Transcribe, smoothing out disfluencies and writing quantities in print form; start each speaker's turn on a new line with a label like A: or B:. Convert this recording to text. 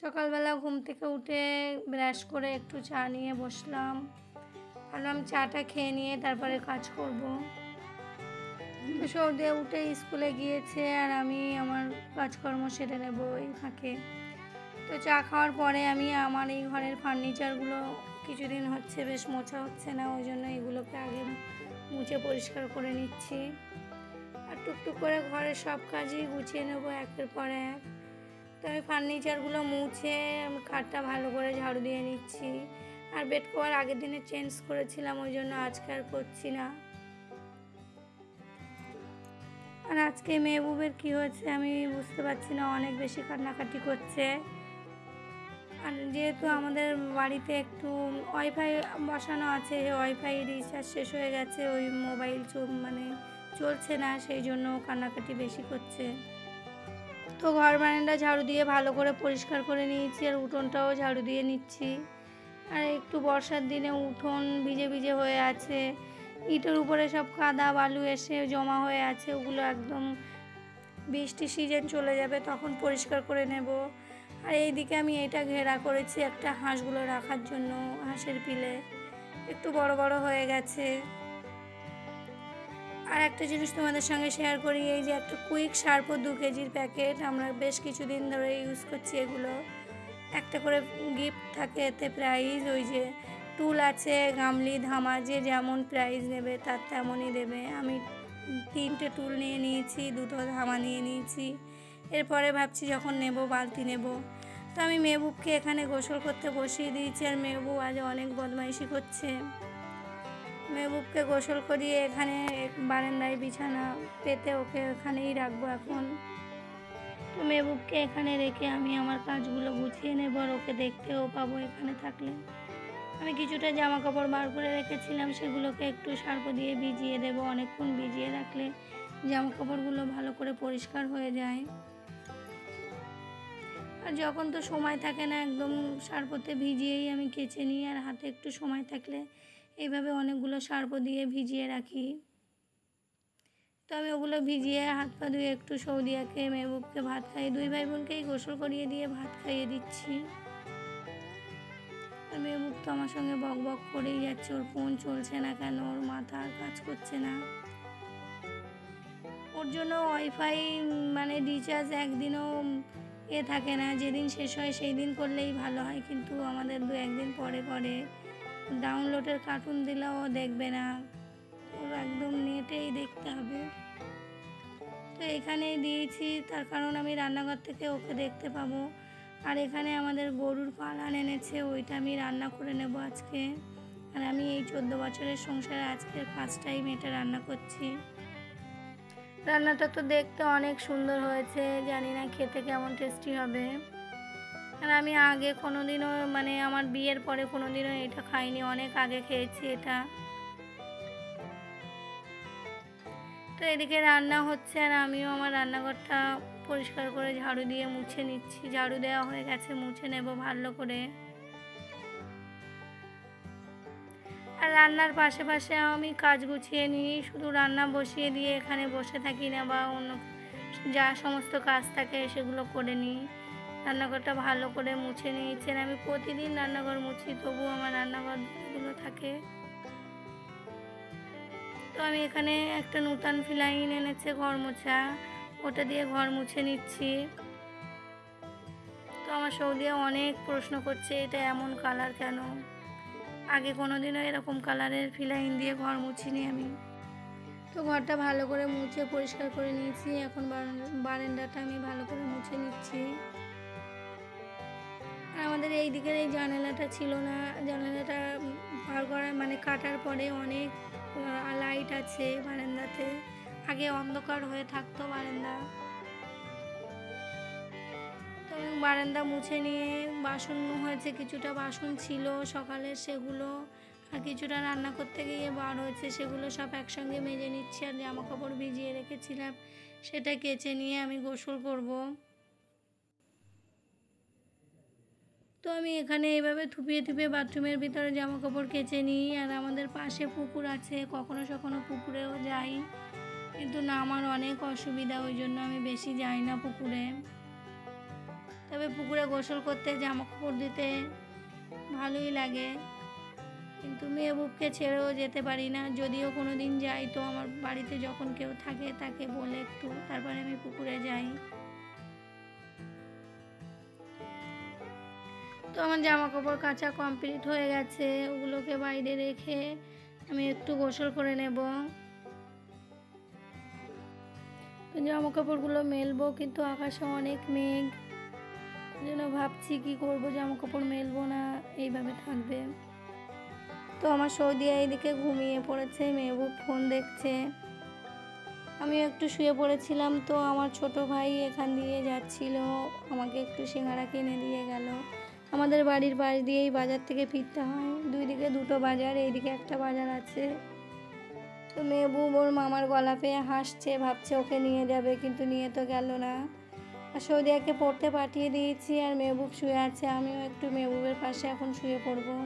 A: সকালবেলা ঘুম থেকে উঠে ব্রাশ করে একটু চা নিয়ে বসলাম। ভাবলাম চাটা খেয়ে নিয়ে তারপরে কাজ করব। তো সৌদি উঠে স্কুলে গিয়েছে আর আমি আমার কাজকর্ম সেরে নেব এই ফাঁকে। তো চা খাওয়ার পরে আমি আমার এই ঘরের ফার্নিচারগুলো কিছুদিন হচ্ছে বেশ মোছা হচ্ছে না, ওই জন্য এগুলোকে আগে মুছে পরিষ্কার করে নিচ্ছি। আর টুকটুক করে ঘরের সব কাজই গুছিয়ে নেবো একের পর এক। তো আমি ফার্নিচারগুলো মুছে আমি খাটটা ভালো করে ঝাড়ু দিয়ে নিচ্ছি। আর বেড কভার আগের দিনে চেঞ্জ করেছিলাম, ওই জন্য আজকে আর করছি না। আর আজকে মেহবুবের কী হয়েছে আমি বুঝতে পারছি না, অনেক বেশি কান্নাকাটি করছে। আর যেহেতু আমাদের বাড়িতে একটু ওয়াইফাই বসানো আছে, ওয়াইফাই রিচার্জ শেষ হয়ে গেছে, ওই মোবাইল চলছে না, সেই জন্য কান্নাকাটি বেশি করছে। তো ঘর বারান্দা ঝাড়ু দিয়ে ভালো করে পরিষ্কার করে নিয়েছি আর উঠোনটাও ঝাড়ু দিয়ে নিচ্ছি। আর একটু বর্ষার দিনে উঠোন ভিজে ভিজে হয়ে আছে, ইটের উপরে সব কাদা বালু এসে জমা হয়ে আছে, ওগুলো একদম বৃষ্টি সিজন চলে যাবে তখন পরিষ্কার করে নেব। আর এইদিকে আমি এটা ঘেরা করেছি একটা হাঁসগুলো রাখার জন্য, হাঁসের পিলে একটু বড় বড় হয়ে গেছে। আর একটা জিনিস তোমাদের সঙ্গে শেয়ার করি, এই যে একটা কুইক শার্পো 2 কেজির প্যাকেট, আমরা বেশ কিছুদিন ধরে ইউজ করছি এগুলো। একটা করে গিফট থাকে এতে প্রাইজ, ওই যে টুল আছে, গামলি ধামা, যে যেমন প্রাইজ নেবে তার তেমনই দেবে। আমি 3টে টুল নিয়ে নিয়েছি, 2টো ধামা নিয়ে নিয়েছি। এরপরে ভাবছি যখন নেব বালতি নেব। তো আমি মেহবুবকে এখানে গোসল করতে বসিয়ে দিয়েছি আর মেহবুব আজ অনেক বদমাইশি করছে। মেহবুবকে গোসল করিয়ে এখানে বারান্দায় বিছানা পেতে ওকে এখানেই রাখবো এখন। তো মেহবুবকে এখানে রেখে আমি আমার কাজগুলো গুছিয়ে নেব আর ওকে দেখতেও পাবো এখানে থাকলে। আমি কিছুটা জামা কাপড় বার করে রেখেছিলাম, সেগুলোকে একটু সার্ফ দিয়ে ভিজিয়ে দেব। অনেকক্ষণ ভিজিয়ে রাখলে জামা কাপড়গুলো ভালো করে পরিষ্কার হয়ে যায়। আর যখন তো সময় থাকে না, একদম সার্ফতে ভিজিয়েই আমি কেচে নিই। আর হাতে একটু সময় থাকলে এইভাবে অনেকগুলো সার্ফ দিয়ে ভিজিয়ে রাখি। তো আমি ওগুলো ভিজিয়ে হাত পা ধুয়ে একটু সৌদিয়াকে মেহবুবকে ভাত খাইয়ে, 2 ভাই বোনকেই গোসল করিয়ে দিয়ে ভাত খাইয়ে দিচ্ছি। আর মেহবুব তো আমার সঙ্গে বক বক করেই যাচ্ছে, ওর ফোন চলছে না কেন, ওর মাথা আর কাজ করছে না। ওর জন্য ওয়াইফাই রিচার্জ একদিনও থাকে না, যেদিন শেষ হয় সেই দিন করলেই ভালো হয়, কিন্তু আমাদের 2-1 দিন পরে করে। ডাউনলোডের কার্টুন দিলেও দেখবে না, ওর একদম নেটেই দেখতে হবে। তো এখানেই দিয়েছি, তার কারণ আমি রান্নাঘর থেকে ওকে দেখতে পাবো। আর এখানে আমাদের গরুর পালান এনেছে, ওইটা আমি রান্না করে নেব আজকে। আর আমি এই 14 বছরের সংসারে আজকের ফার্স্ট টাইম এটা রান্না করছি। রান্নাটা তো দেখতে অনেক সুন্দর হয়েছে, জানি না খেতে কেমন টেস্টি হবে। আর আমি আগে কোনোদিনও আমার বিয়ের পরে কোনোদিনও এটা খাইনি, অনেক আগে খেয়েছি এটা। তো এদিকে রান্না হচ্ছে আর আমিও আমার রান্নাঘরটা পরিষ্কার করে ঝাড়ু দিয়ে মুছে নিচ্ছি। ঝাড়ু দেওয়া হয়ে গেছে, মুছে নেব ভালো করে। আর রান্নার পাশে পাশে আমি কাজ গুছিয়ে নিই, শুধু রান্না বসিয়ে দিয়ে এখানে বসে থাকি না, বা অন্য যা সমস্ত কাজ থাকে সেগুলো করে নিই। রান্নাঘরটা ভালো করে মুছে নিয়েছেন, আমি প্রতিদিন রান্নাঘর মুছি, তবুও আমার রান্নাঘরগুলো থাকে। তো আমি এখানে একটা নূতন ফিনাইল এনেছে ঘর মোছা, ওটা দিয়ে ঘর মুছে নিচ্ছি। তো আমার সৌদিয়া অনেক প্রশ্ন করছে, এটা এমন কালার কেন, আগে কোনোদিনও এরকম কালারের ফিনাইল দিয়ে ঘর মুছিনি আমি। তো ঘরটা ভালো করে মুছে পরিষ্কার করে নিয়েছি, এখন বারান্দাটা আমি ভালো করে মুছে নিচ্ছি। আর আমাদের এই দিকের এই জানালাটা ছিল না, জানালাটা বার করা কাটার পরে অনেক লাইট আছে বারান্দাতে, আগে অন্ধকার হয়ে থাকতো বারান্দা। তো বারান্দা মুছে নিয়ে বাসন হয়েছে, কিছুটা বাসন ছিল সকালের, সেগুলো আর কিছুটা রান্না করতে গিয়ে বার হয়েছে, সেগুলো সব একসঙ্গে মেজে নিচ্ছি। আর জামা কাপড় ভিজিয়ে রেখেছিলাম সেটা কেচে নিয়ে আমি গোসল করব। তো আমি এখানে এইভাবে থুপিয়ে থুপিয়ে বাথরুমের ভিতরে জামা কাপড় কেচে নিই। আর আমাদের পাশে পুকুর আছে, কখনো কখনো পুকুরেও যাই, কিন্তু নামার অনেক অসুবিধা, ওই জন্য আমি বেশি যাই না পুকুরে। তো তবে পুকুরে গোসল করতে, জামা কাপড় দিতে ভালোই লাগে, কিন্তু মেহবুবকে ছেড়েও যেতে পারি না। যদিও কোনো দিন যাই তো আমার বাড়িতে যখন কেউ থাকে তাকে বলে একটু তারপরে আমি পুকুরে যাই। তো আমার জামা কাপড় কাচা কমপ্লিট হয়ে গেছে, ওগুলোকে বাইরে রেখে আমি একটু গোসল করে নেব। তো জামা কাপড়গুলো মেলবো, কিন্তু আকাশে অনেক মেঘ, যেন ভাবছি কি করব, জামা কাপড় মেলবো না এইভাবে থাকবে। তো আমার সৌদিয়া এইদিকে ঘুমিয়ে পড়েছে, মেহবুব ফোন দেখছে, আমিও একটু শুয়ে পড়েছিলাম। তো আমার ছোট ভাই এখান দিয়ে যাচ্ছিল, আমাকে একটু সিঙ্গারা কিনে দিয়ে গেল। আমাদের বাড়ির পাশ দিয়েই বাজার থেকে ফিরতে হয়, দুই দিকে দুটো বাজার, এইদিকে একটা বাজার আছে। তো মেহবুব ওর মামার গলা পেয়ে হাসছে, ভাবছে ওকে নিয়ে যাবে, কিন্তু নিয়ে তো গেল না। আর সৌদিয়াকে পড়তে পাঠিয়ে দিয়েছি, আর মেহবুব শুয়ে আছে, আমিও একটু মেহবুবের পাশে এখন শুয়ে পড়বো।